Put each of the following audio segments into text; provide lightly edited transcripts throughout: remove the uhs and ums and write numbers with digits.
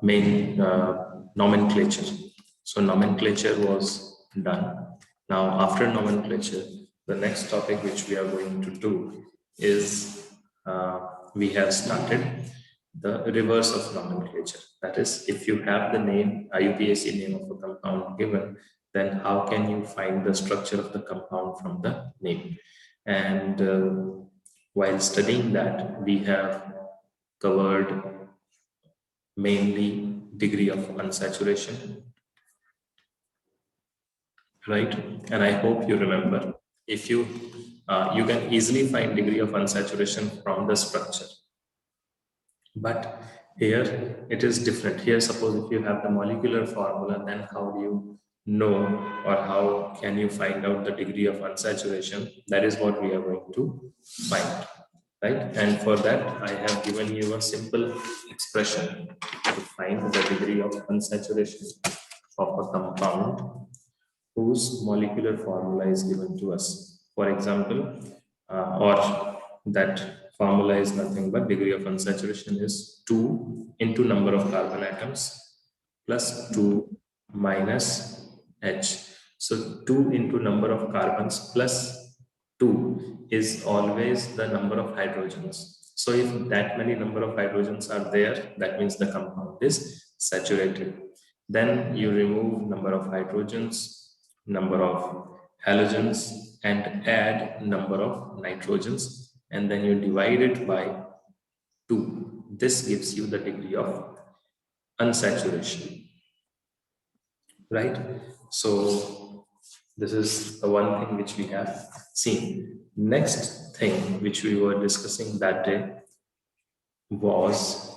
main nomenclature. So nomenclature was done. Now after nomenclature, the next topic which we are going to do is we have started the reverse of nomenclature. That is, if you have the name IUPAC name of a compound given, then how can you find the structure of the compound from the name? And while studying that, we have covered mainly degree of unsaturation, right? And I hope you remember. If you you can easily find degree of unsaturation from the structure, but here it is different. Here, suppose if you have the molecular formula, then how do you know, or how can you find out the degree of unsaturation? That is what we are going to find, right? And for that, I have given you a simple expression to find the degree of unsaturation of a compound whose molecular formula is given to us. For example, or that formula is nothing but degree of unsaturation is 2 into number of carbon atoms plus 2 minus H. So 2 into number of carbons plus 2 is always the number of hydrogens. So if that many number of hydrogens are there, that means the compound is saturated. Then you remove number of hydrogens, number of halogens, and add number of nitrogens, and then you divide it by 2. This gives you the degree of unsaturation, right? So this is the one thing which we have seen. Next thing which we were discussing that day was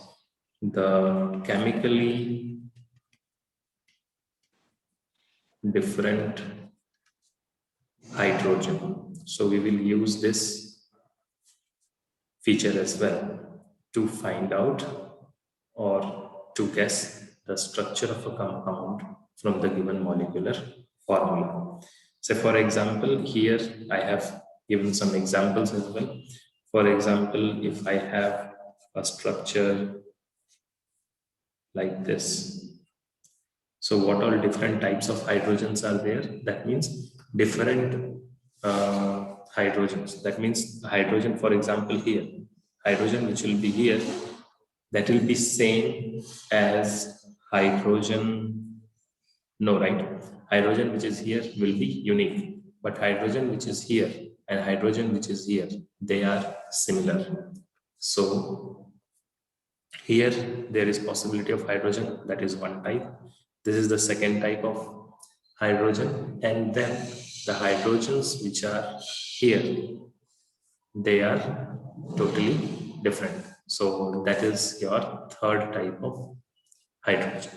the chemically different hydrogen. So we will use this feature as well to find out or to guess the structure of a compound from the given molecular formula. So for example, here I have given some examples as well. For example, if I have a structure like this, so what all different types of hydrogens are there? That means different hydrogens. That means hydrogen, for example, here, hydrogen which will be here, that will be same as hydrogen, no, right? Hydrogen which is here will be unique, but hydrogen which is here and hydrogen which is here, they are similar. So here there is possibility of hydrogen, that is one type. This is the second type of hydrogen, and then the hydrogens which are here, they are totally different. So that is your third type of hydrogen.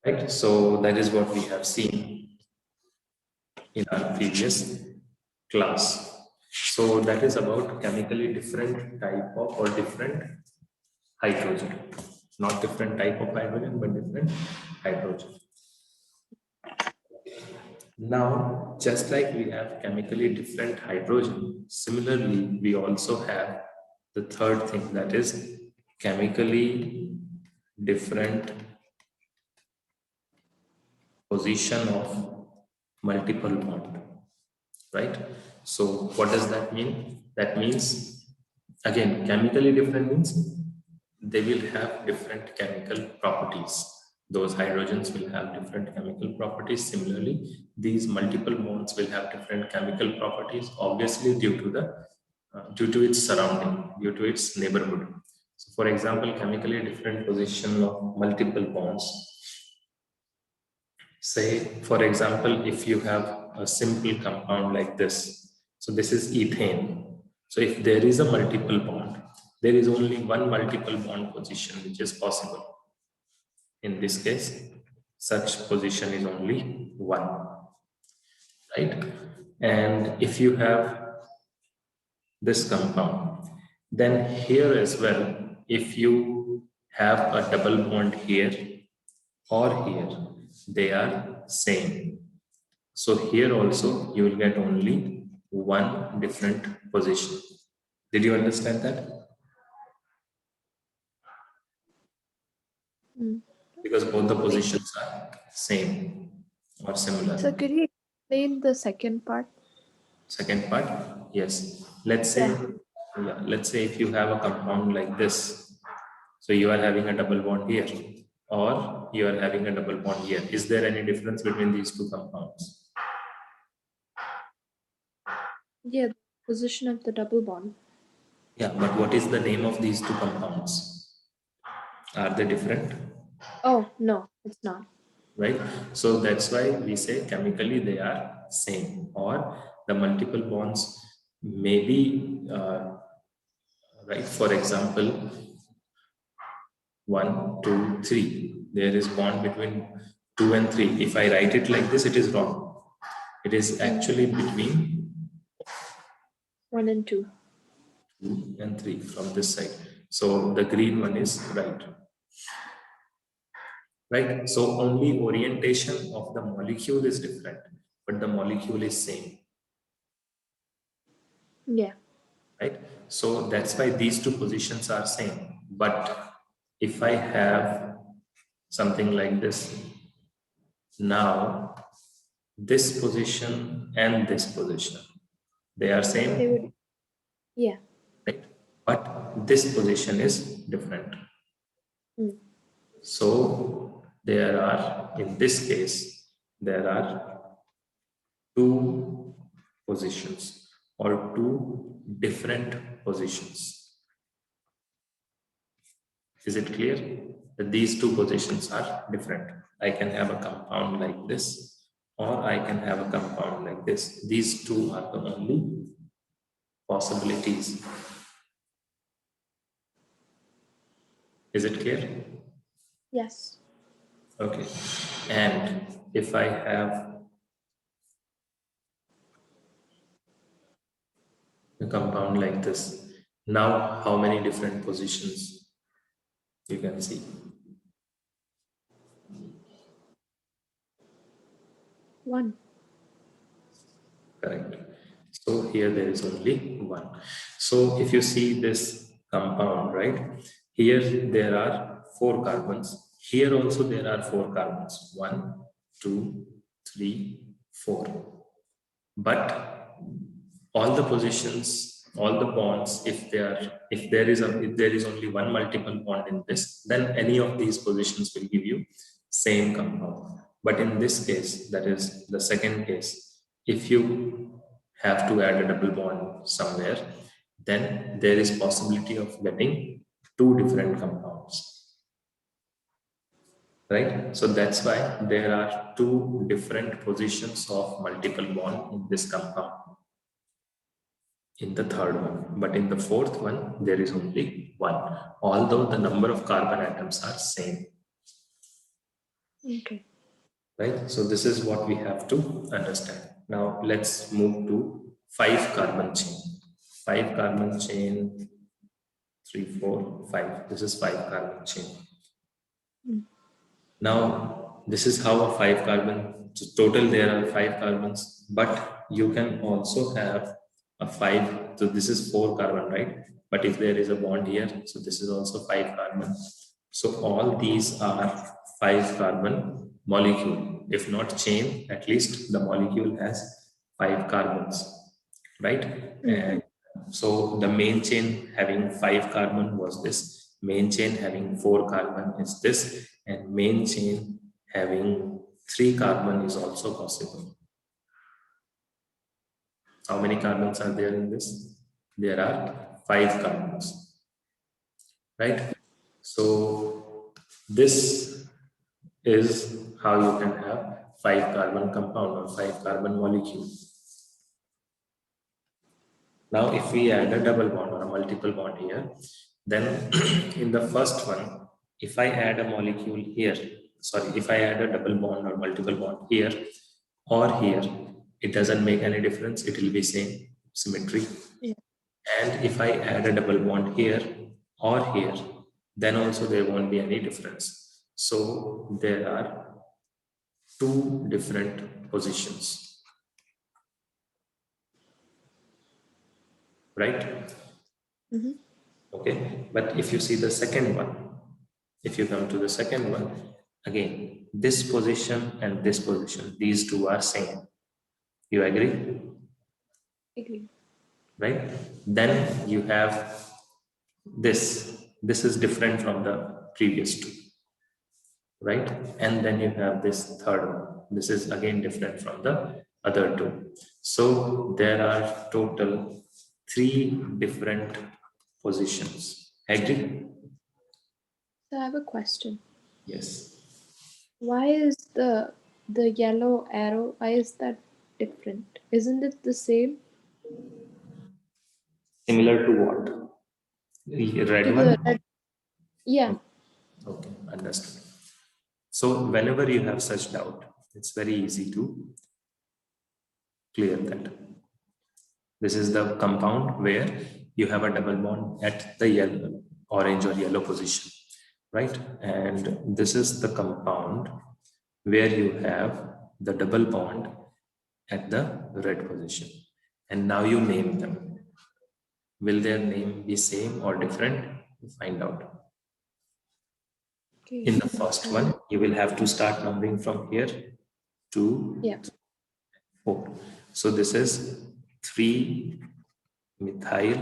Right? So that is what we have seen in our previous class. So that is about chemically different type of or different hydrogen. Not different type of hydrogen, but different hydrogen. Now, just like we have chemically different hydrogen, similarly, we also have the third thing, that is chemically different position of multiple bond, right? So what does that mean? That means, again, chemically different means they will have different chemical properties. Those hydrogens will have different chemical properties. Similarly, these multiple bonds will have different chemical properties, obviously due to its surrounding, due to its neighborhood. So for example, chemically different position of multiple bonds. Say, for example, if you have a simple compound like this, so this is ethane. So if there is a multiple bond, there is only one multiple bond position which is possible. In this case, such position is only one, right? And if you have this compound, then here as well, if you have a double bond here or here, they are same. So here also you will get only one different position. Did you understand that? Mm. because both the Wait. positions are same or So similar. could you explain the second part? Second part, yes. Let's say, Yeah. yeah, let's say if you have a compound like this, so you are having a double bond here, or you are having a double bond here. Is there any difference between these two compounds? Yeah. The position of the double bond. Yeah, but what is the name of these two compounds? Are they different? Oh no, it's not. Right? So that's why we say chemically they are same, or the multiple bonds may be right. For example, 1, 2, 3. There is bond between 2 and 3. If I write it like this, it is wrong. It is Mm. actually between 1 and 2. 2 and 3 from this side. So the green one is right. Right. So only orientation of the molecule is different, but the molecule is same. Yeah. Right. So that's why these two positions are same. But if I have something like this, now this position and this position, they are They same, would. Yeah. right? But this position is different. Mm. So there are, in this case, there are two positions or two different positions. Is it clear that these two positions are different? I can have a compound like this, or I can have a compound like this. These two are the only possibilities. Is it clear? Yes. Okay. And if I have a compound like this, now how many different positions you can see? One. Correct. So here there is only one. So if you see this compound, right? Here there are four carbons. Here also there are four carbons. 1, 2, 3, 4. But all the positions, all the bonds, if there is only one multiple bond in this, then any of these positions will give you same compound. But in this case, that is the second case, if you have to add a double bond somewhere, then there is possibility of getting two different compounds, right? So that's why there are two different positions of multiple bond in this compound, in the third one, but in the fourth one there is only one, although the number of carbon atoms are same. Okay. Right. So this is what we have to understand. Now let's move to 5 carbon chain. 5 carbon chain, 3, 4, 5. This is 5 carbon chain. Mm. Now, this is how a 5 carbon, so total there are 5 carbons, but you can also have a 5. So this is 4 carbon, right? But if there is a bond here, so this is also 5 carbon. So all these are 5 carbon molecule. If not chain, at least the molecule has 5 carbons, right? Mm. And so the main chain having 5 carbon was this, main chain having 4 carbon is this, and main chain having 3 carbon is also possible. How many carbons are there in this? There are 5 carbons, right? So this is how you can have 5 carbon compound or 5 carbon molecule. Now, if we add a double bond or a multiple bond here, then in the first one, if I add a molecule here, sorry, if I add a double bond or multiple bond here or here, it doesn't make any difference. It will be same symmetry. Yeah. And if I add a double bond here or here, then also there won't be any difference. So there are two different positions, right? Mm-hmm. Okay, but if you see the second one, If you come to the second one, again, this position and this position, these two are same. You agree? Agree. Right? Then you have this. This is different from the previous two, right? And then you have this third one. This is again different from the other two. So there are total three different positions. Agree? So I have a question. Yes. Why is the yellow arrow, why is that different? Isn't it the same Similar to what? The to red the one? red? Yeah. Okay, understood. So whenever you have such doubt, it's very easy to clear that. This is the compound where you have a double bond at the yellow, orange or yellow position, right? And this is the compound where you have the double bond at the red position. And now you name them. Will their name be same or different? Find out. Okay. In the first one, you will have to start numbering from here Yeah. to 4. So this is 3 methyl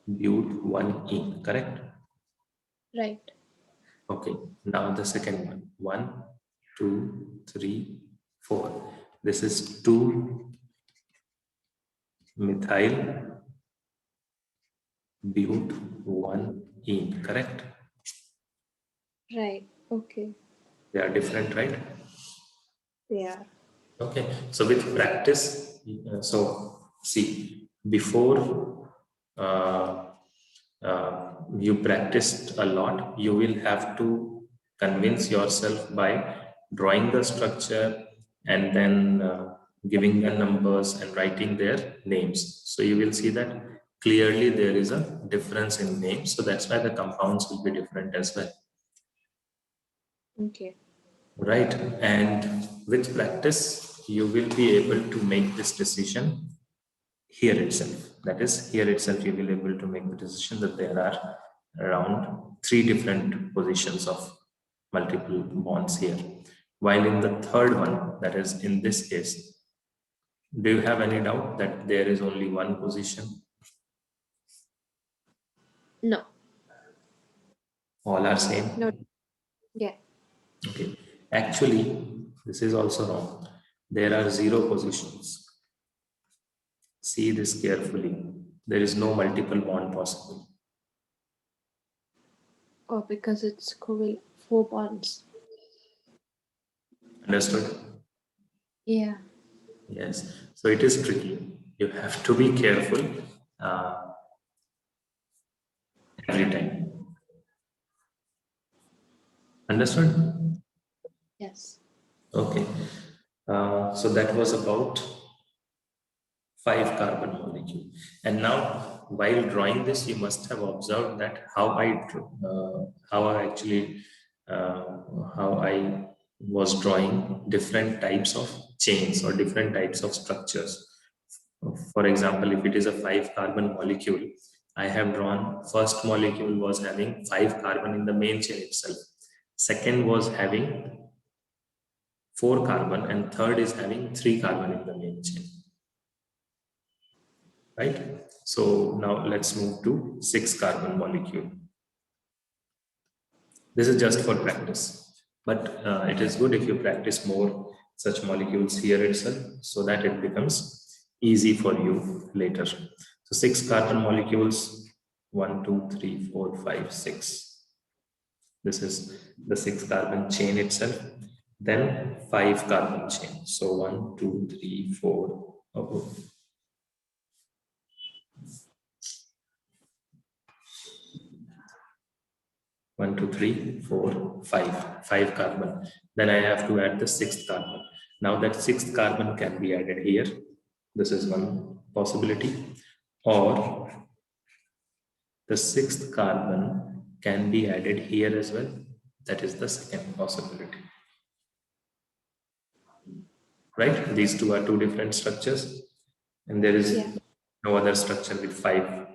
but 1 ene, correct? Right. Okay, now the second one. 1, 2, 3, 4. This is 2 methyl but 1 ene, correct? Right. Okay. They are different, right? They are. Okay, so with practice, so see, before you practiced a lot, you will have to convince yourself by drawing the structure and then giving the numbers and writing their names. So you will see that clearly there is a difference in names. So that's why the compounds will be different as well. Okay. Right. And with practice, you will be able to make this decision here itself. That is, here itself, you will be able to make the decision that there are around 3 different positions of multiple bonds here. While in the third one, that is in this case, do you have any doubt that there is only one position? No. All are same? No. Yeah. Okay. Actually, this is also wrong. There are 0 positions. See this carefully. There is no multiple bond possible. Oh, because it's covalent 4 bonds. Understood? Yeah. Yes. So it is tricky. You have to be careful uh, every time. Understood? Yes. Okay. So that was about 5 carbon molecule. And now, while drawing this, you must have observed that how I actually uh, how I was drawing different types of chains or different types of structures. For example, if it is a 5 carbon molecule, I have drawn first molecule was having 5 carbon in the main chain itself. Second was having 4 carbon, and third is having 3 carbon in the main chain. Right? So now let's move to 6 carbon molecule. This is just for practice, but it is good if you practice more such molecules here itself so that it becomes easy for you later. So 6 carbon molecules, 1, 2, 3, 4, 5, 6. This is the 6 carbon chain itself. Then 5 carbon chain. So 1, 2, 3, 4. Oh, 1, 2, 3, 4, 5. 5 carbon. Then I have to add the 6th carbon. Now that 6th carbon can be added here. This is one possibility. Or the 6th carbon can be added here as well. That is the second possibility. Right? These two are 2 different structures. And there is Yeah. no other structure with 5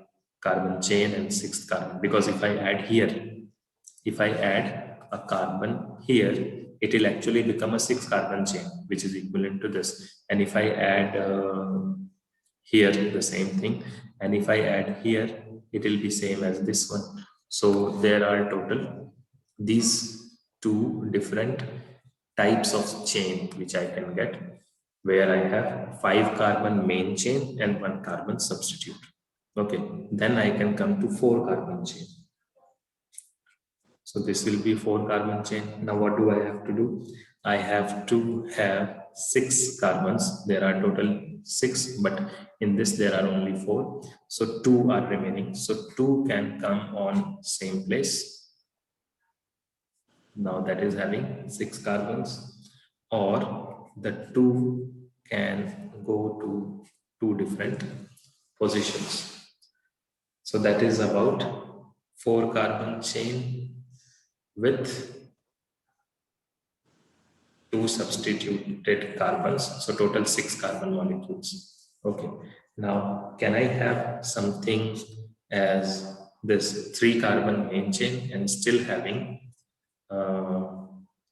carbon chain and sixth carbon, because if I add here, if I add a carbon here, it will actually become a six carbon chain, which is equivalent to this. And if I add here, the same thing. And if I add here, it will be same as this one. So there are total these two different types of chain which I can get, where I have five carbon main chain and one carbon substitute. Okay, then I can come to four carbon chain. So this will be four carbon chain. Now what do I have to do? I have to have six carbons. There are total six, but in this there are only four. So two are remaining. So two can come on same place. Now that is having six carbons, or the two can go to two different positions. So that is about four carbon chain with two substituted carbons, so total six carbon molecules. Okay, now can I have something as this three carbon main chain and still having uh,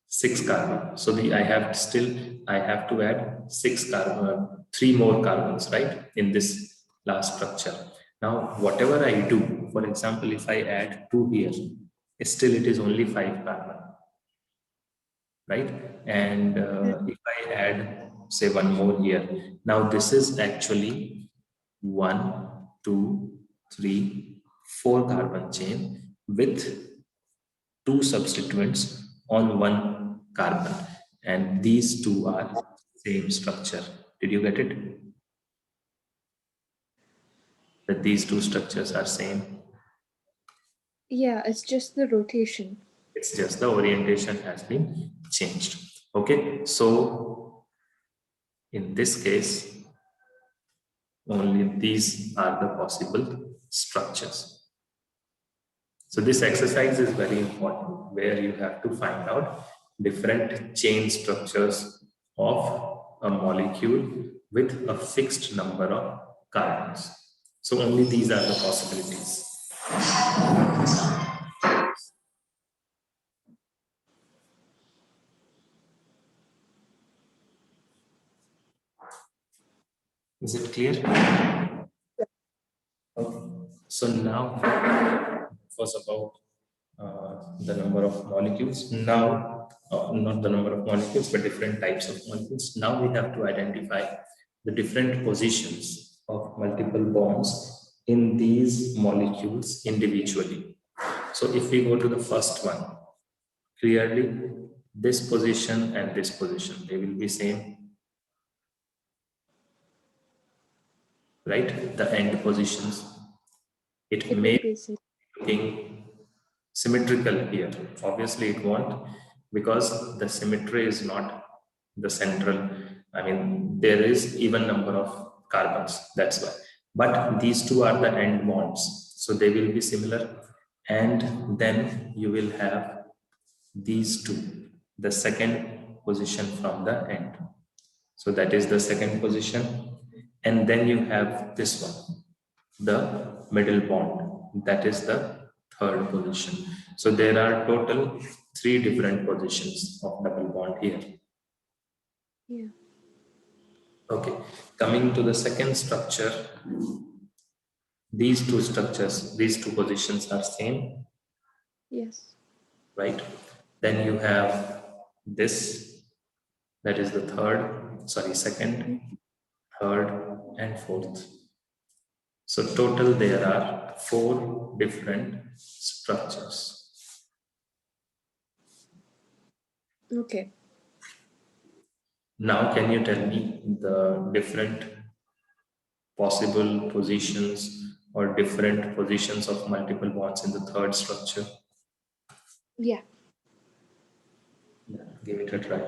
six carbon? So the I have to add six carbon, three more carbons, right, in this last structure. Now whatever I do, for example, if I add two here, still it is only five carbon, right? And if I add, say, one more here, now this is actually one, two, three, four carbon chain with two substituents on one carbon, and these two are same structure. Did you get it? That these two structures are same. Yeah, it's just the rotation. It's just the orientation has been changed. Okay, so in this case, only these are the possible structures. So this exercise is very important, where you have to find out different chain structures of a molecule with a fixed number of carbons. So only these are the possibilities. Is it clear? Okay. So now it was about the number of molecules. Now, not the number of molecules, but different types of molecules. Now we have to identify the different positions of multiple bonds in these molecules individually. So if we go to the first one, clearly this position and this position, they will be same, right? The end positions. It It will may be same. be looking symmetrical here. Obviously, it won't, because the symmetry is not the central. I mean, there is even number of carbons. That's why. But these two are the end bonds, so they will be similar. And then you will have these two, the second position from the end. So that is the second position. And then you have this one, the middle bond. That is the third position. So there are total three different positions of double bond here. Yeah. Okay. Coming to the second structure, these two structures, these two positions are same, Yes. right? Then you have this, that is the third, sorry, Mhm. second, third, and fourth. So total there are four different structures. Okay. Now can you tell me the different possible positions or different positions of multiple bonds in the third structure? Yeah. Yeah, give it a try.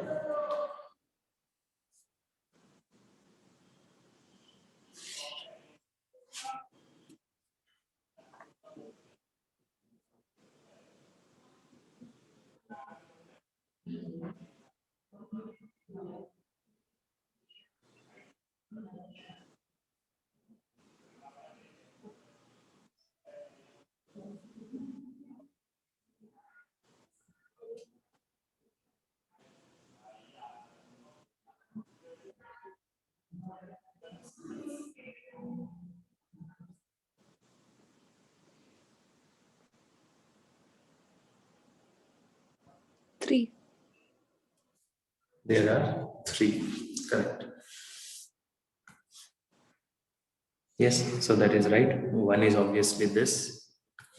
There are three, correct? Yes, so that is right. One is obviously this,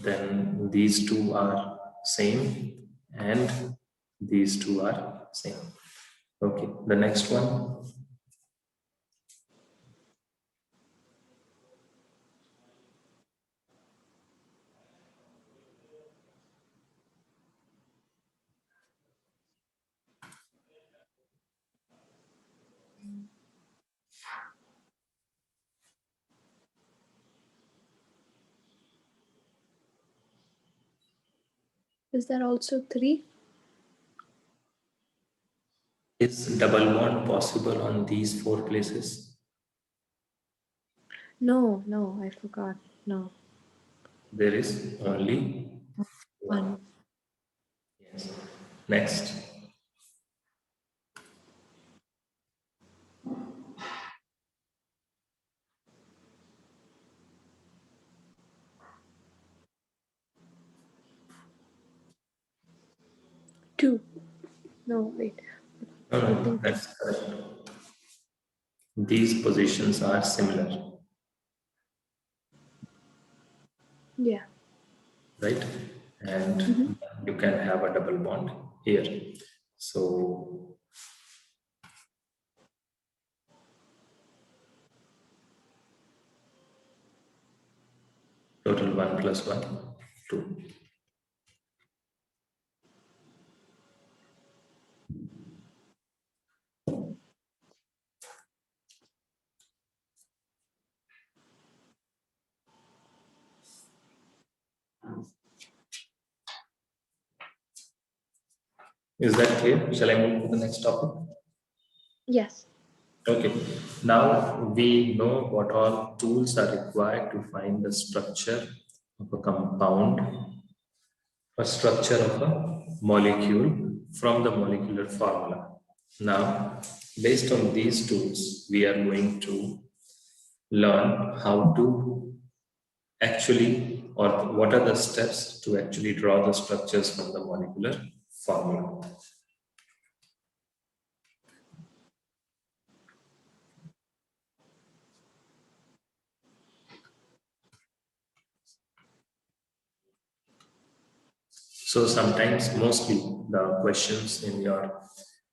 then these two are same, and these two are same. Okay, the next one. Is there also 3? Is double bond possible on these four places? No, no, I forgot. No. There is only one. 1. Yes. Next. 2. No, wait. No, I no, think that's correct. These positions are similar, yeah. right? Mm-hmm. And you can have a double bond here. So total 1 plus 1, 2. Is that clear? Shall I move to the next topic? Yes. Okay. Now we know what all tools are required to find the structure of a compound, a structure of a molecule from the molecular formula. Now, based on these tools, we are going to learn how to actually, or what are the steps to actually draw the structures from the molecular formula. So sometimes, mostly the questions in your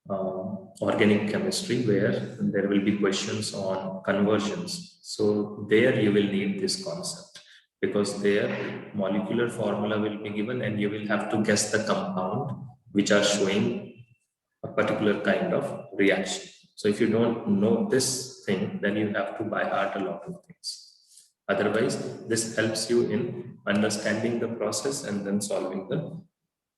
organic chemistry, where there will be questions on conversions. So there you will need this concept, because there molecular formula will be given and you will have to guess the compound which are showing a particular kind of reaction. So if you don't know this thing, then you have to by heart a lot of things. Otherwise, this helps you in understanding the process and then solving the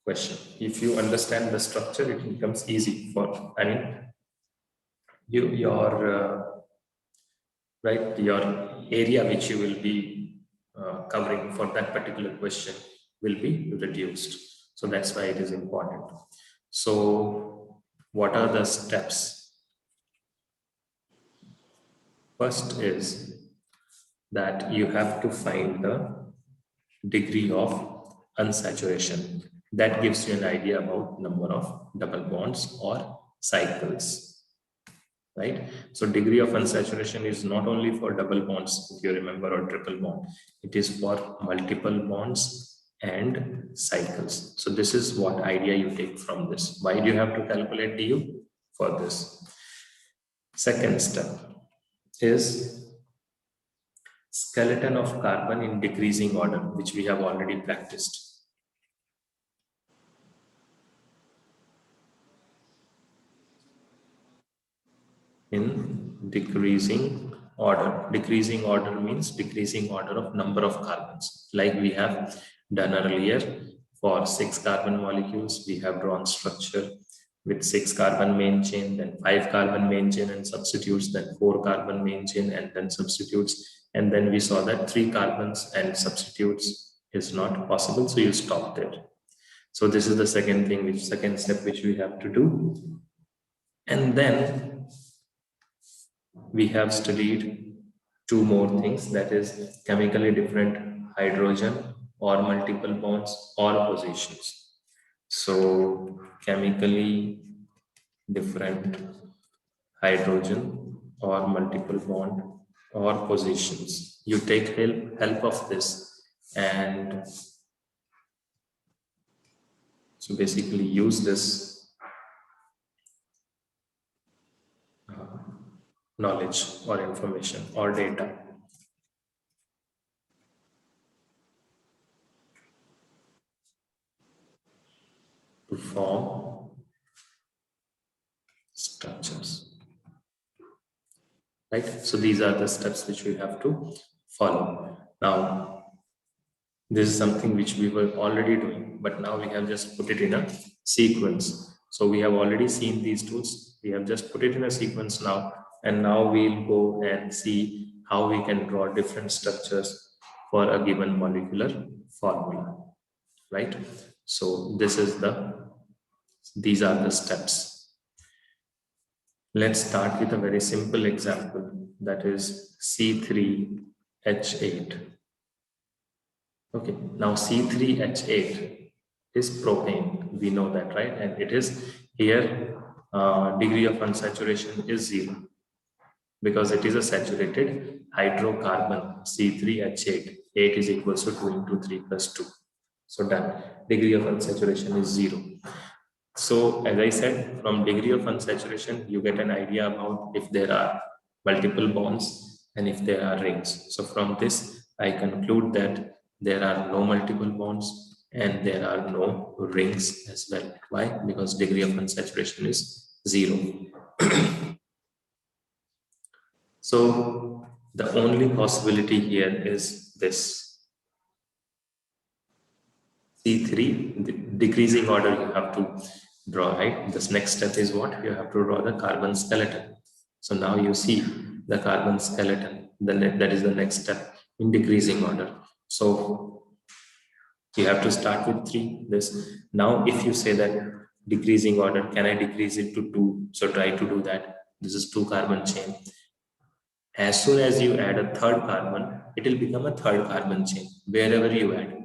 question. If you understand the structure, it becomes easy for, I mean, your right, your area which you will be covering for that particular question will be reduced. So that's why it is important. So what are the steps? First is that you have to find the degree of unsaturation. That gives you an idea about number of double bonds or cycles, right? So degree of unsaturation is not only for double bonds, if you remember, or triple bond. It is for multiple bonds and cycles. So this is what idea you take from this. Why do you have to calculate du? For this. Second step is skeleton of carbon in decreasing order, which we have already practiced. In decreasing order. Decreasing order means decreasing order of number of carbons. Like we have done earlier, for 6 carbon molecules, we have drawn structure with 6 carbon main chain, then 5 carbon main chain and substitutes, then 4 carbon main chain and then substitutes. And then we saw that 3 carbons and substitutes is not possible. So you stop there. So this is the second step which we have to do. And then we have studied two more things, that is chemically different hydrogen or multiple bonds or positions. So chemically different hydrogen or multiple bond or positions. You take help of this, and so basically use this knowledge or information or data to form structures, right? So these are the steps which we have to follow. Now, this is something which we were already doing, but now we have just put it in a sequence. So we have already seen these tools. We have just put it in a sequence now, and now we'll go and see how we can draw different structures for a given molecular formula, right? So these are the steps. Let's start with a very simple example, that is C3H8. Okay, now C3H8 is propane. We know that, right? And it is here, degree of unsaturation is 0 because it is a saturated hydrocarbon, C3H8. 8 is equals to 2 into 3 plus 2. So done. Degree of unsaturation is 0. So as I said, from degree of unsaturation, you get an idea about if there are multiple bonds and if there are rings. So from this, I conclude that there are no multiple bonds and there are no rings as well. Why? Because degree of unsaturation is 0. So the only possibility here is this C3, the decreasing order you have to draw, right? This next step is what? You have to draw the carbon skeleton. So now you see the carbon skeleton, then that is the next step in decreasing order. So you have to start with 3. This now, if you say that decreasing order, can I decrease it to 2? So try to do that. This is 2 carbon chain. As soon as you add a third carbon, it will become a third carbon chain wherever you add,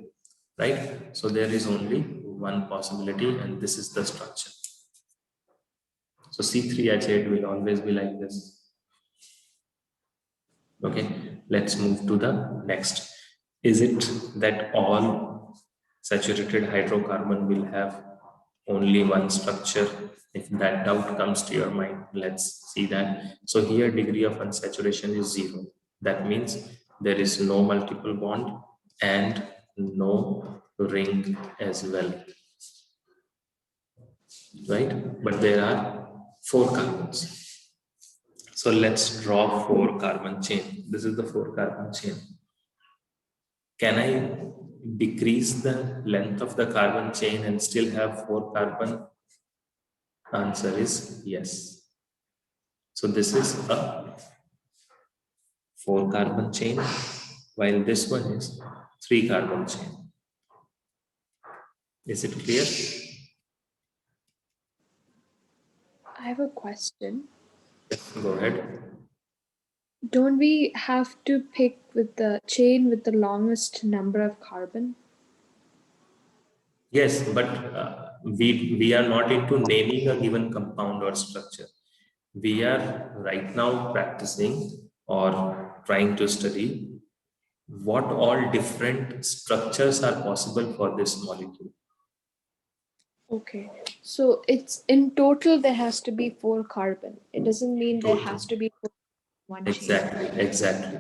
right? So there is only one possibility, and this is the structure. So C3H8 will always be like this. Okay, let's move to the next. Is it that all saturated hydrocarbon will have only one structure? If that doubt comes to your mind, let's see that. So here degree of unsaturation is 0. That means there is no multiple bond and no ring as well, right? But there are 4 carbons. So let's draw 4 carbon chain. This is the 4 carbon chain. Can I decrease the length of the carbon chain and still have 4 carbon? Answer is yes. So this is a 4 carbon chain, while this one is 3 carbon chain. Is it clear? I have a question. Go ahead. Don't we have to pick with the chain with the longest number of carbon? Yes, but we are not into naming a given compound or structure. We are right now practicing or trying to study what all different structures are possible for this molecule. Okay. So it's in total there has to be 4 carbon. It doesn't mean there Total. has to be one chain. Exactly, exactly.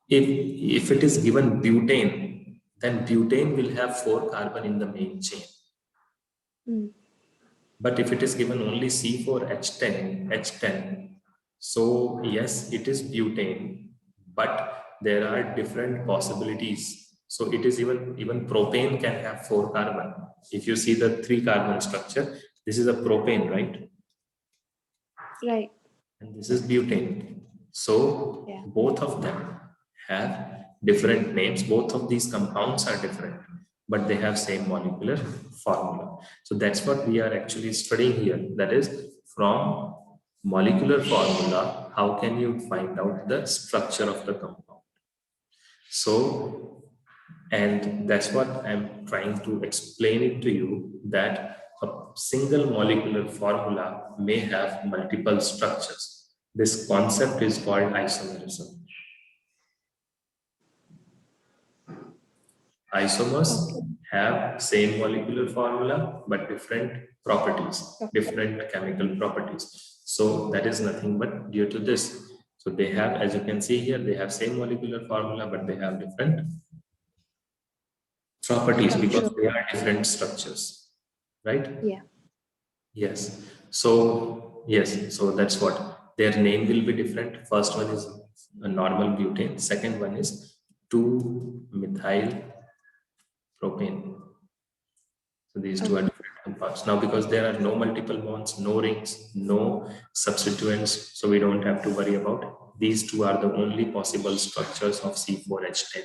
If it is given butane, then butane will have 4 carbon in the main chain. Mm. But if it is given only C4H10, so yes, it is butane, but there are different possibilities. So it is even propane can have 4 carbon. If you see the 3 carbon structure, this is a propane, right? Right. And this is butane. So Yeah. both of them have different names. Both of these compounds are different, but they have same molecular formula. So that's what we are actually studying here. That is, from molecular formula, how can you find out the structure of the compound? So, and that's what I'm trying to explain it to you, that a single molecular formula may have multiple structures. This concept is called isomerism. Isomers Okay. have same molecular formula but different properties, Okay. different chemical properties. So that is nothing but due to this. So they have, as you can see here, they have same molecular formula but they have different properties because Structure. they are different structures, right? Yeah. Yes. So yes, so that's what their name will be different. First one is a normal butane. Second one is 2-methyl propane. So these two are Okay. different compounds. Now, because there are no multiple bonds, no rings, no substituents, so we don't have to worry about. These two are the only possible structures of C4H10.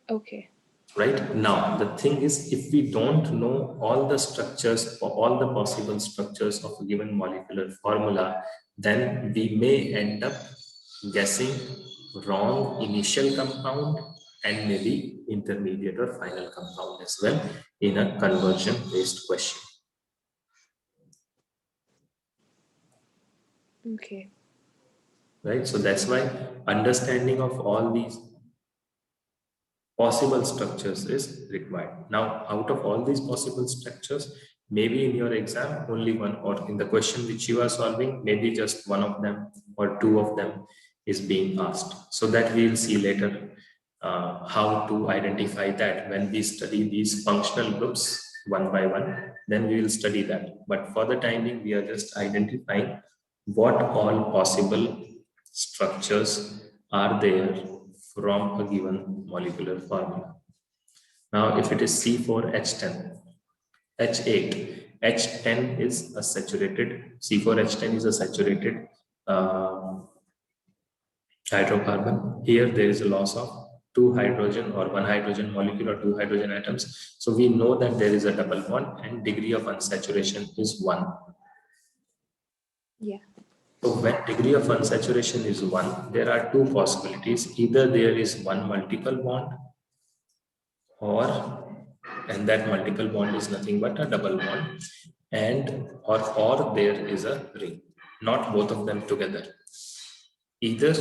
Okay. Right now, the thing is, if we don't know all the structures or all the possible structures of a given molecular formula, then we may end up guessing wrong initial compound and maybe intermediate or final compound as well in a conversion based question, Okay. right? So that's why understanding of all these possible structures is required. Now, out of all these possible structures, maybe in your exam, only one, or in the question which you are solving, maybe just one of them or two of them is being asked. So that we will see later how to identify that when we study these functional groups one by one, then we will study that. But for the time being, we are just identifying what all possible structures are there from a given molecular formula. Now, if it is C4H10, H8, H10 is a saturated, C4H10 is a saturated uh, hydrocarbon. Here there is a loss of two hydrogen or one hydrogen molecule or two hydrogen atoms. So we know that there is a double bond and degree of unsaturation is 1. Yeah. So when degree of unsaturation is 1, there are two possibilities. Either there is one multiple bond or and that multiple bond is nothing but a double bond and or there is a ring, not both of them together, either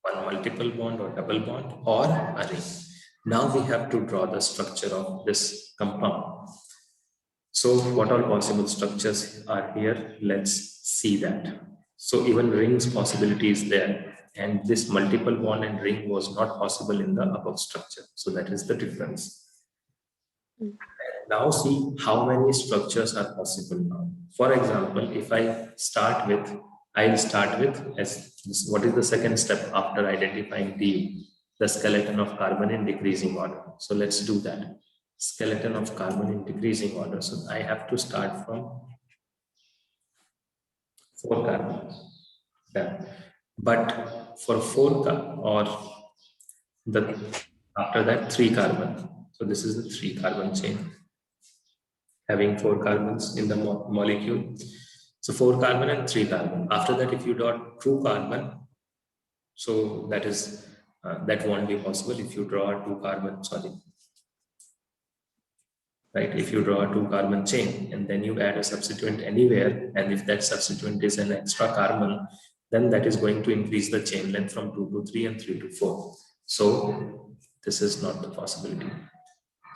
one multiple bond or double bond or a ring. Now we have to draw the structure of this compound. So what all possible structures are here, let's see that. So even rings possibility is there, and this multiple bond and ring was not possible in the above structure, so that is the difference. Mm. Now see how many structures are possible now. For example, if I'll start with what is the second step after identifying the skeleton of carbon in decreasing order. So let's do that. Skeleton of carbon in decreasing order. So I have to start from 4 carbons. Done. But for or the after that 3 carbon. So this is the 3 carbon chain, having 4 carbons in the molecule. So 4 carbon and 3 carbon. After that, if you dot 2 carbon, so that won't be possible if you draw a 2 carbon. Sorry, right? If you draw a 2 carbon chain and then you add a substituent anywhere, and if that substituent is an extra carbon, then that is going to increase the chain length from 2 to 3 and 3 to 4. So this is not the possibility.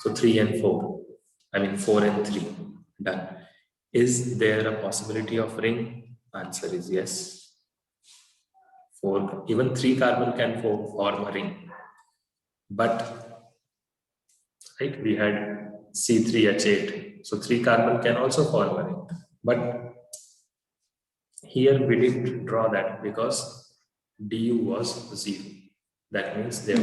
So 3 and 4. I mean 4 and 3. Done. Is there a possibility of ring? Answer is yes. 4, even 3 carbon can form a ring. But right, we had C3H8. So 3 carbon can also form a ring. But here we didn't draw that because du was 0. That means there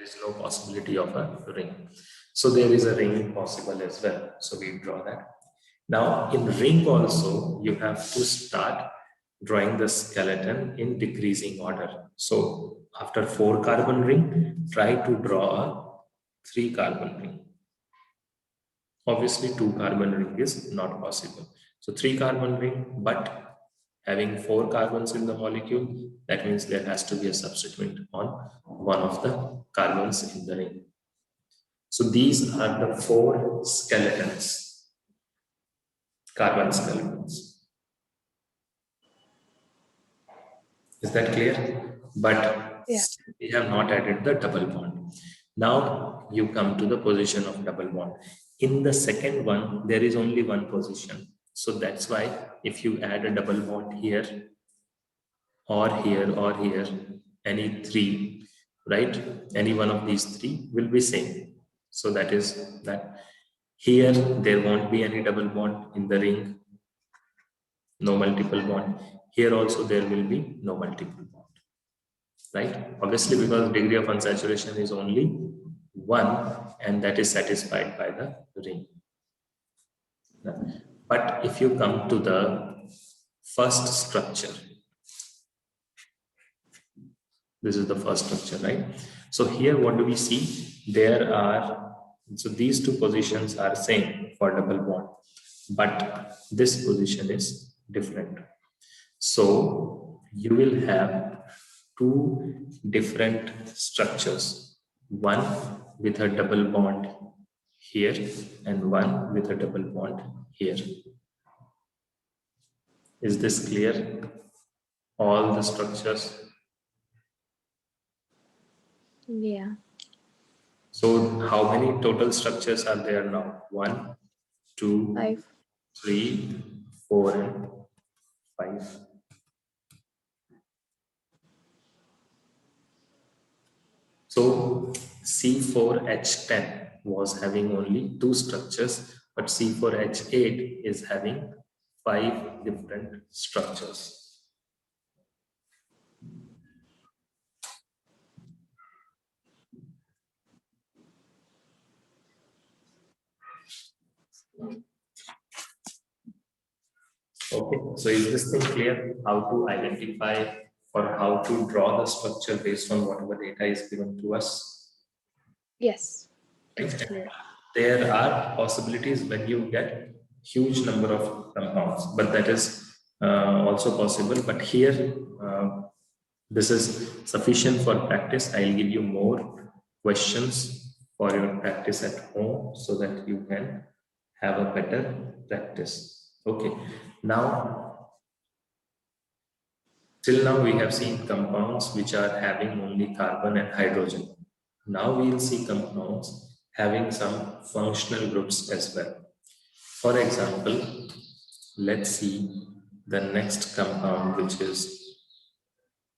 is no possibility of a ring. So there is a ring possible as well. So we draw that. Now in ring also, you have to start drawing the skeleton in decreasing order. So after 4 carbon ring, try to draw a 3 carbon ring. Obviously 2 carbon ring is not possible. So 3 carbon ring, but having 4 carbons in the molecule, that means there has to be a substituent on one of the carbons in the ring. So these are the four skeletons, carbon skeletons. Is that clear? But Yeah. we have not added the double bond. Now you come to the position of double bond. In the second one, there is only one position. So that's why if you add a double bond here, or here, any three, right? Any one of these three will be same. So that is that. Here, there won't be any double bond in the ring, no multiple bond. Here also there will be no multiple bond, right? Obviously, because degree of unsaturation is only one, and that is satisfied by the ring. But if you come to the first structure, this is the first structure, right? So here, what do we see? There are, so these two positions are same for double bond, but this position is different. So you will have two different structures, one with a double bond here and one with a double bond here. Is this clear? All the structures. Yeah. So how many total structures are there now? 1, 2, 5. 3, 4, and 5. So C4H10 was having only two structures, but C4H8 is having 5 different structures. Okay, so is this thing clear? How to identify or how to draw the structure based on whatever data is given to us? Yes. It's Right? clear. There are possibilities when you get huge number of compounds, but that is also possible. But here, this is sufficient for practice. I'll give you more questions for your practice at home so that you can have a better practice. Okay, now till now we have seen compounds which are having only carbon and hydrogen. Now we will see compounds having some functional groups as well. For example, let's see the next compound, which is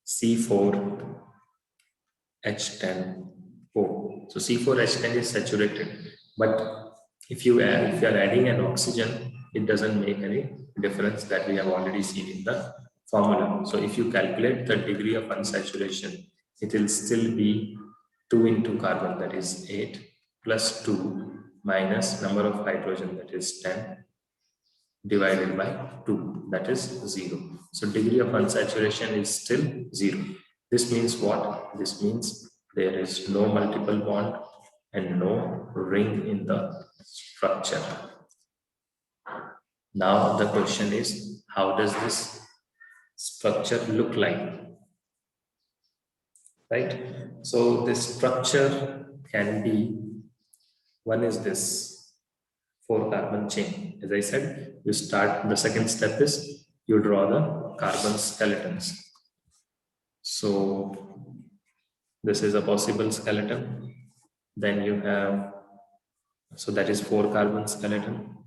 C4H10O. So C4H10 is saturated, but if you are adding an oxygen, it doesn't make any difference, that we have already seen in the formula. So if you calculate the degree of unsaturation, it will still be 2 into carbon, that is 8, plus 2 minus number of hydrogen, that is 10, divided by 2, that is 0. So degree of unsaturation is still 0. This means what? This means there is no multiple bond and no ring in the structure. Now the question is, how does this structure look like? Right? So this structure can be, one is this 4-carbon chain. As I said, you start, the second step is you draw the carbon skeletons. So this is a possible skeleton. Then you have, so that is 4-carbon skeleton.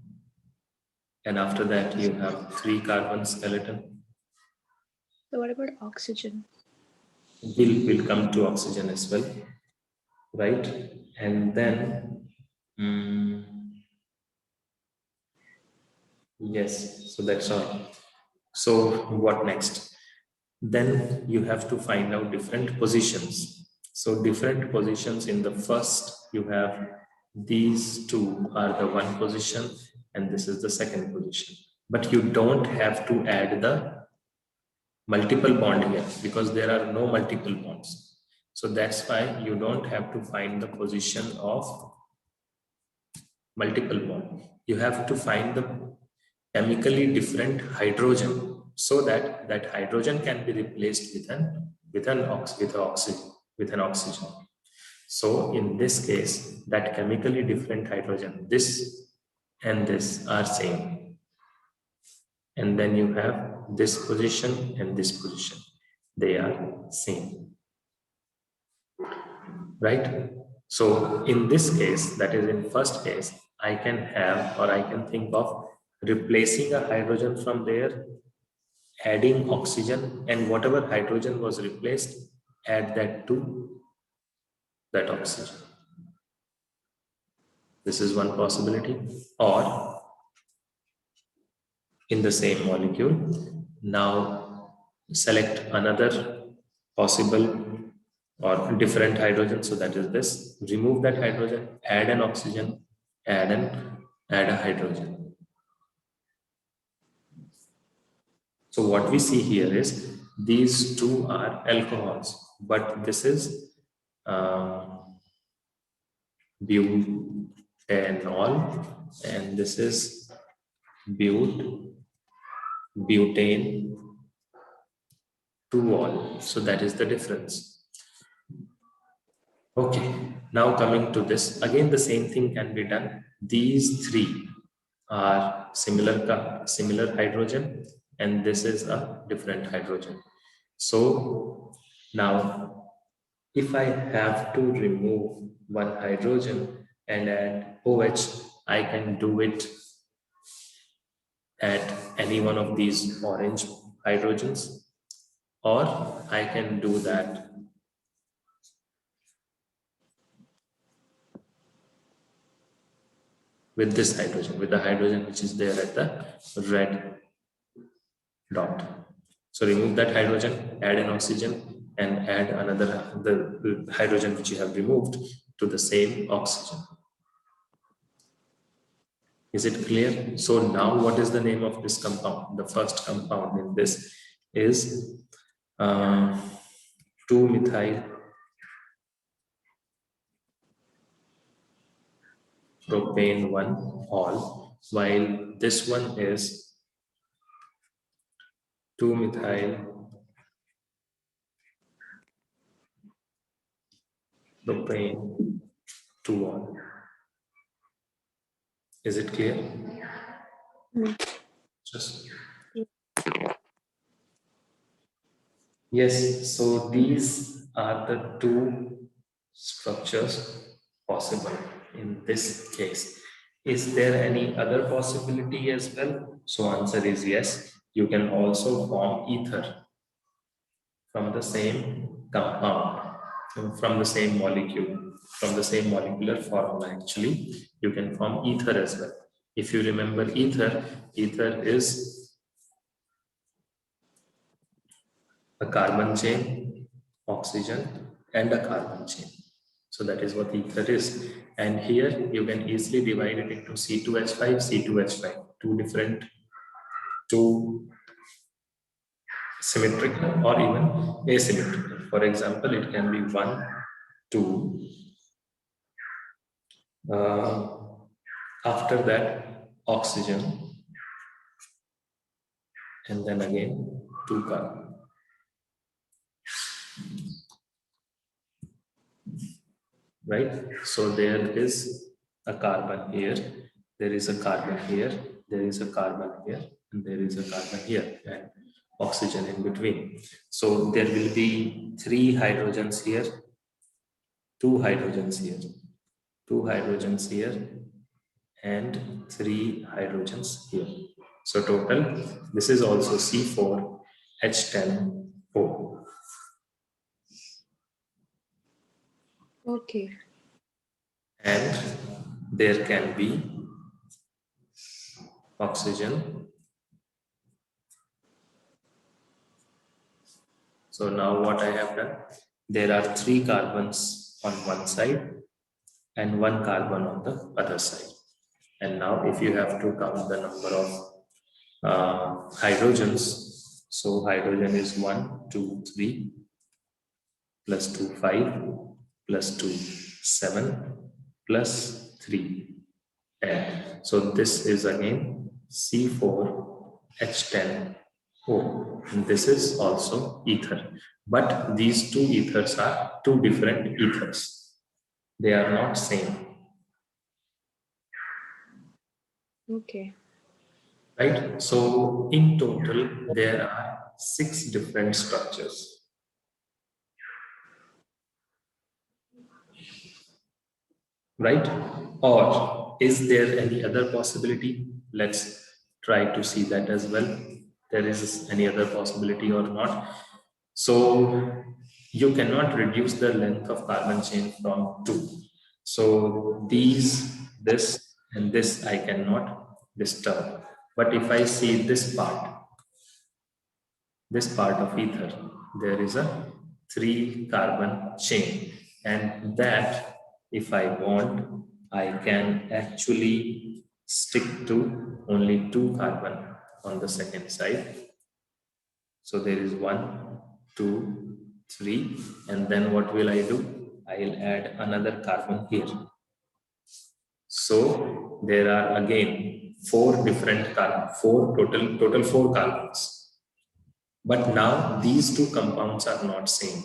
And after that you have 3-carbon skeleton. So what about oxygen? We'll come to oxygen as well, right? And then, yes, so that's all. So what next? Then you have to find out different positions. So different positions in the first, you have these two are the one position and this is the second position. But you don't have to add the multiple bond here because there are no multiple bonds. So that's why you don't have to find the position of multiple bond. You have to find the chemically different hydrogen so that that hydrogen can be replaced with an oxygen. So in this case, that chemically different hydrogen, this and this are same, and then you have this position and this position, they are same, right? So in this case, that is in first case, I can have, or I can think of replacing a hydrogen from there, adding oxygen, and whatever hydrogen was replaced, add that to that oxygen. This is one possibility. Or in the same molecule, now select another possible or different hydrogen. So that is this. Remove that hydrogen, add an oxygen, add a hydrogen. So what we see here is these two are alcohols, but this is butanol, and this is butane 2-ol. So that is the difference. Okay, now coming to this, again the same thing can be done. These three are similar hydrogen, and this is a different hydrogen. So now if I have to remove one hydrogen and add OH, I can do it at any one of these orange hydrogens, or I can do that with this hydrogen, with the hydrogen which is there at the red dot. So remove that hydrogen, add an oxygen, and add another the hydrogen which you have removed to the same oxygen. Is it clear? So now what is the name of this compound? The first compound in this is 2-methyl propane 1-ol, while this one is 2-methyl propane 2-ol. Is it clear? Just yes. So these are the two structures possible in this case. Is there any other possibility as well? So answer is yes. You can also form ether from the same compound, from the same molecule, from the same molecular formula. Actually, you can form ether as well. If you remember ether is a carbon chain, oxygen, and a carbon chain. So that is what ether is. And here you can easily divide it into C2H5, C2H5, two symmetrical or even asymmetrical. For example, it can be 1, 2. After that, oxygen, and then again 2 carbon. Right? So there is a carbon here, there is a carbon here, there is a carbon here, and there is a carbon here, and oxygen in between. So there will be 3 hydrogens here, 2 hydrogens here, 2 hydrogens here, and 3 hydrogens here. So total, this is also C4H10O. Okay. And there can be oxygen. So now what I have done, there are 3 carbons on one side and 1 carbon on the other side. And now if you have to count the number of hydrogens, so hydrogen is 1, 2, 3, plus 2, 5, plus 2, 7, plus 3, 10. So this is again C4H10O. And this is also ether. But these two ethers are two different ethers. They are not same, Okay. right? So in total, there are 6 different structures, right? Or is there any other possibility? Let's try to see that as well. There is any other possibility or not. So you cannot reduce the length of carbon chain from 2. So this and this I cannot disturb. But if I see this part of ether, there is a 3 carbon chain, and that if I want, I can actually stick to only 2 carbon on the second side. So there is 1, 2, 3, and then what will I do? I'll add another carbon here. So there are again 4 carbons. But now these 2 compounds are not same.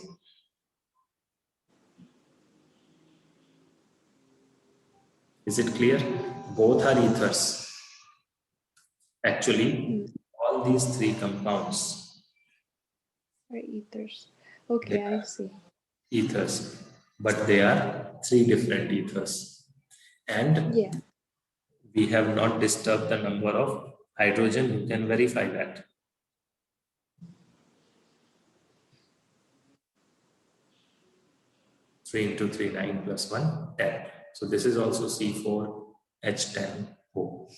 Is it clear? Both are ethers. Mm. Actually, all these 3 compounds, Or ethers. they Okay, I are see. ethers, but they are 3 different ethers. And Yeah. we have not disturbed the number of hydrogen. You can verify that. 3 into 3, 9 plus 1, 10. So this is also C4H10O.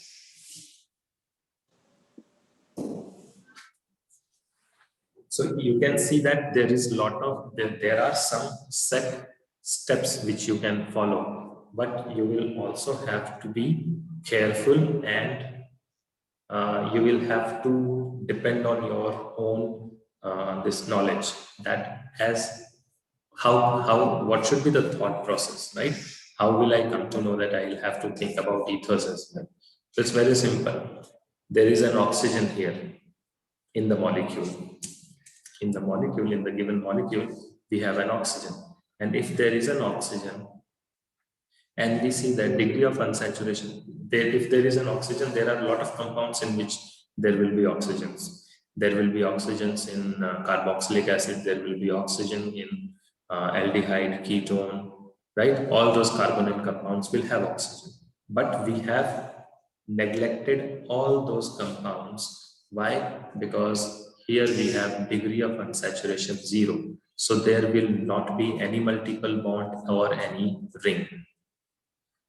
So you can see that there are some set steps which you can follow, but you will also have to be careful, and you will have to depend on your own this knowledge, that as how what should be the thought process, right? How will I come to know that I'll have to think about ethers as well? So it's very simple. There is an oxygen here in the molecule. In the given molecule, we have an oxygen. And if there is an oxygen, and we see the degree of unsaturation, if there is an oxygen, there are a lot of compounds in which there will be oxygens. There will be oxygens in carboxylic acid, there will be oxygen in aldehyde, ketone, right? All those carbonate compounds will have oxygen. But we have neglected all those compounds. Why? Because here we have degree of unsaturation 0. So there will not be any multiple bond or any ring.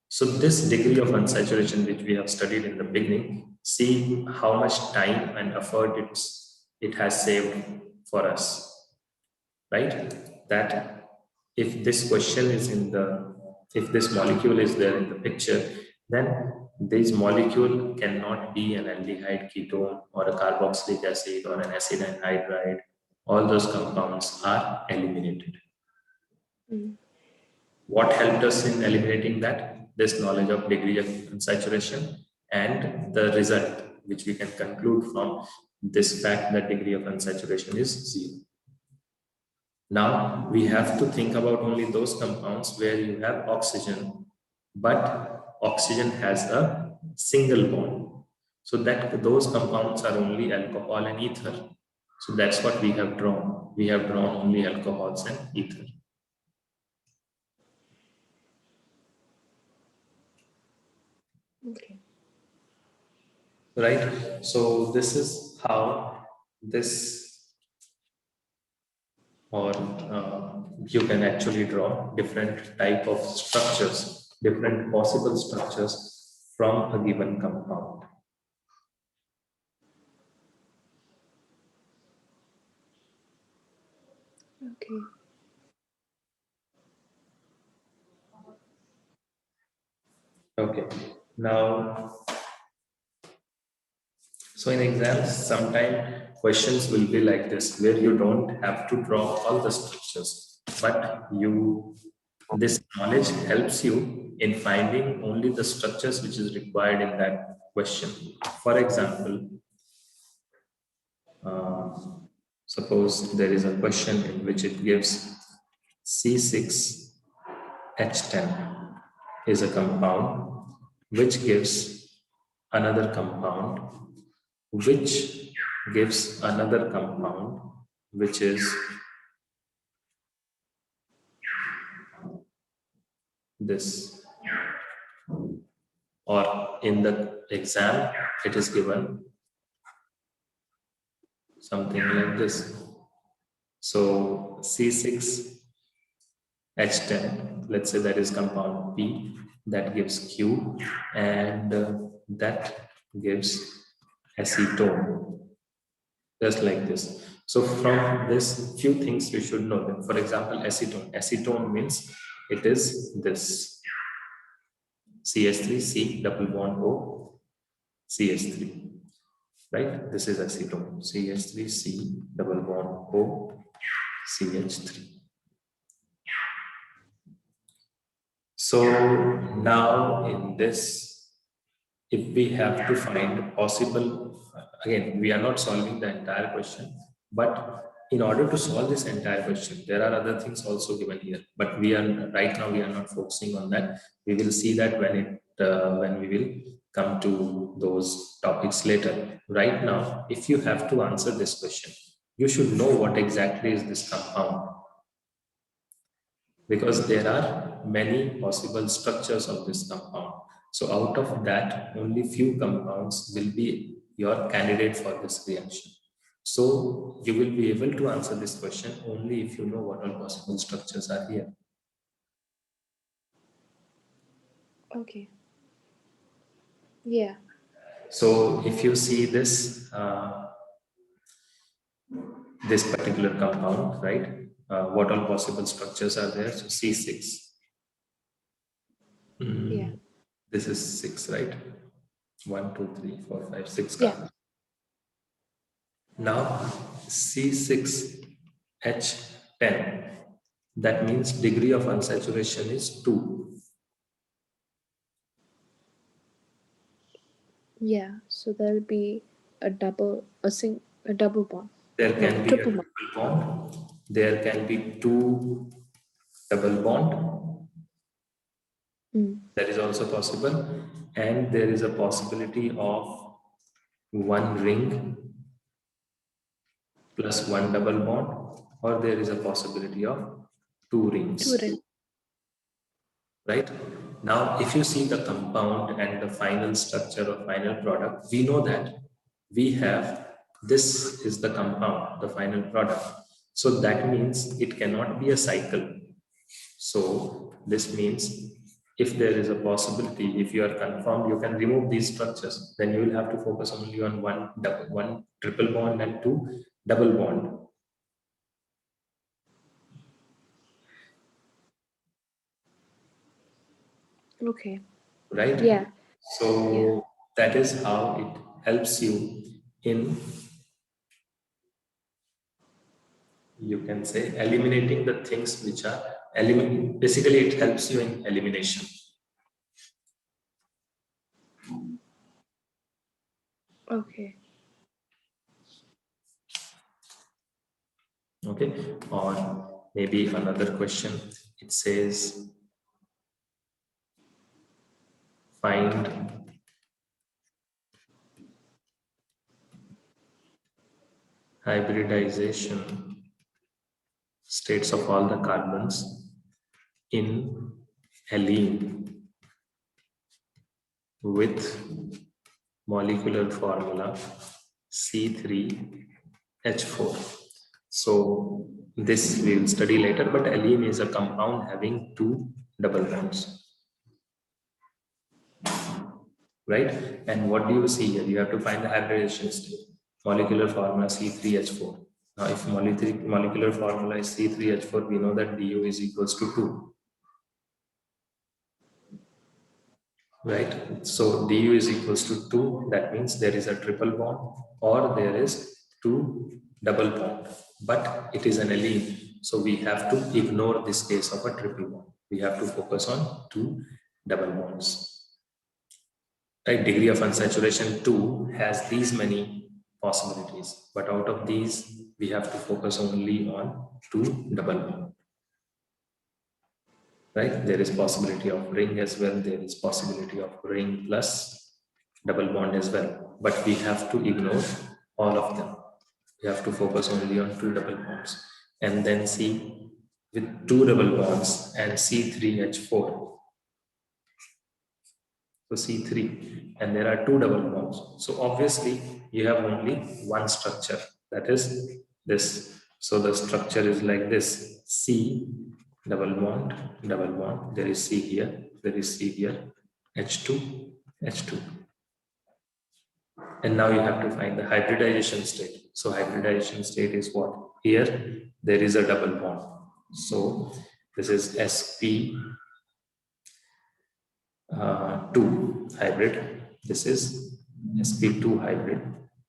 So this degree of unsaturation which we have studied in the beginning, see how much time and effort it has saved for us, right? That if this question is if this molecule is there in the picture, then this molecule cannot be an aldehyde, ketone, or a carboxylic acid, or an acid anhydride. All those compounds are eliminated. Mm. What helped us in eliminating that? This knowledge of degree of unsaturation and the result, which we can conclude from this fact that degree of unsaturation is 0. Now we have to think about only those compounds where you have oxygen, but oxygen has a single bond. So that those compounds are only alcohol and ether. So that's what we have drawn. We have drawn only alcohols and ether. Okay. Right? So this is how this, or you can actually draw different type of structures, different possible structures from a given compound. Okay. Okay. Now, so in exams, sometimes questions will be like this, where you don't have to draw all the structures, but this knowledge helps you in finding only the structures which is required in that question. For example, uh, suppose there is a question in which it gives C6 H10 is a compound which gives another compound, which gives another compound, which is this. Or in the exam, it is given something like this. So C6H10, let's say that is compound P, that gives Q, and that gives acetone, just like this. So from this, few things you should know. That, for example, acetone. Acetone means it is this CH3, C double bond O, CH3, right? This is acetone, CH3, C double bond O, CH3. So now in this, if we have to find possible, again, we are not solving the entire question, but in order to solve this entire question, there are other things also given here, but we are right now, we are not focusing on that. We will see that when we will come to those topics later. Right now, if you have to answer this question, you should know what exactly is this compound, because there are many possible structures of this compound. So out of that, only few compounds will be your candidate for this reaction. So you will be able to answer this question only if you know what all possible structures are here. Okay. Yeah. So if you see this, this particular compound, right? What all possible structures are there? So C6. Yeah. This is 6, right? 1, 2, 3, 4, 5, 6 Yeah. carbons. Now C6H10, that means degree of unsaturation is 2. Yeah. So there'll be a double bond. There No, can be a triple bond. triple bond. There can be 2 double bond. That is also possible. And there is a possibility of 1 ring plus 1 double bond, or there is a possibility of 2 Two rings. ring. Right? Now, if you see the compound and the final structure or final product, we know that we have this is the compound, the final product. So that means it cannot be a cycle. So this means if there is a possibility, if you are confirmed, you can remove these structures. Then you will have to focus only on one triple bond and 2 double bond. Okay. Right? Yeah. So Yeah. that is how it helps you in, you can say, eliminating the things which are basically it helps you in elimination. Okay. Okay, or maybe another question, it says find hybridization states of all the carbons in allene with molecular formula C3H4. So this we will study later, but allene is a compound having 2 double bonds, right? And what do you see here? You have to find the hybridization state. Molecular formula C3H4. Now, if molecular formula is C3H4, we know that Du is equals to 2, right? So Du is equals to 2. That means there is a triple bond or there is 2 double bond, but it is an allene. So we have to ignore this case of a triple bond. We have to focus on 2 double bonds. Right, degree of unsaturation 2 has these many possibilities, but out of these we have to focus only on 2 double bond. right? There is possibility of ring as well. There is possibility of ring plus double bond as well. But we have to ignore all of them. We have to focus only on two double bonds and then see with two double bonds and C3H4. So C3, and there are two double bonds. So obviously you have only one structure, that is this. So the structure is like this: C double bond, double bond. There is C here, there is C here, H2, H2. And now you have to find the hybridization state. So hybridization state is what? Here there is a double bond. So this is sp 2 hybrid. This is sp2 hybrid,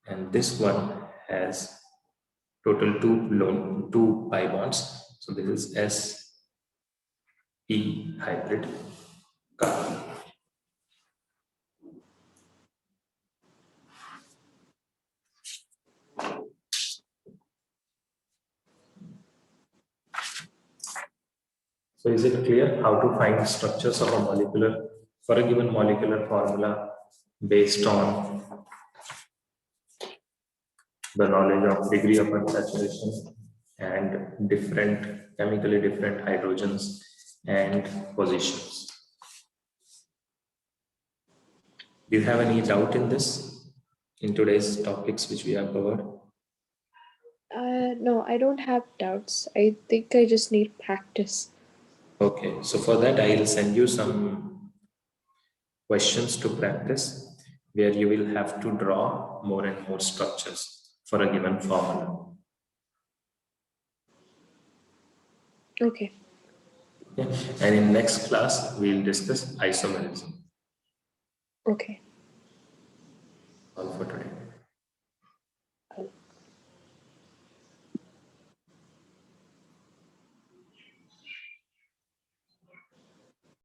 and this one has total two pi bonds. So this is sp hybrid carbon. So is it clear how to find structures of a molecular for a given molecular formula based on the knowledge of degree of unsaturation and different chemically different hydrogens and positions? Do you have any doubt in this, in today's topics which we have covered? No, I don't have doubts. I think I just need practice. Okay, so for that I will send you some questions to practice where you will have to draw more and more structures for a given formula. Okay. Okay. And in next class we will discuss isomerism. Okay. All for today.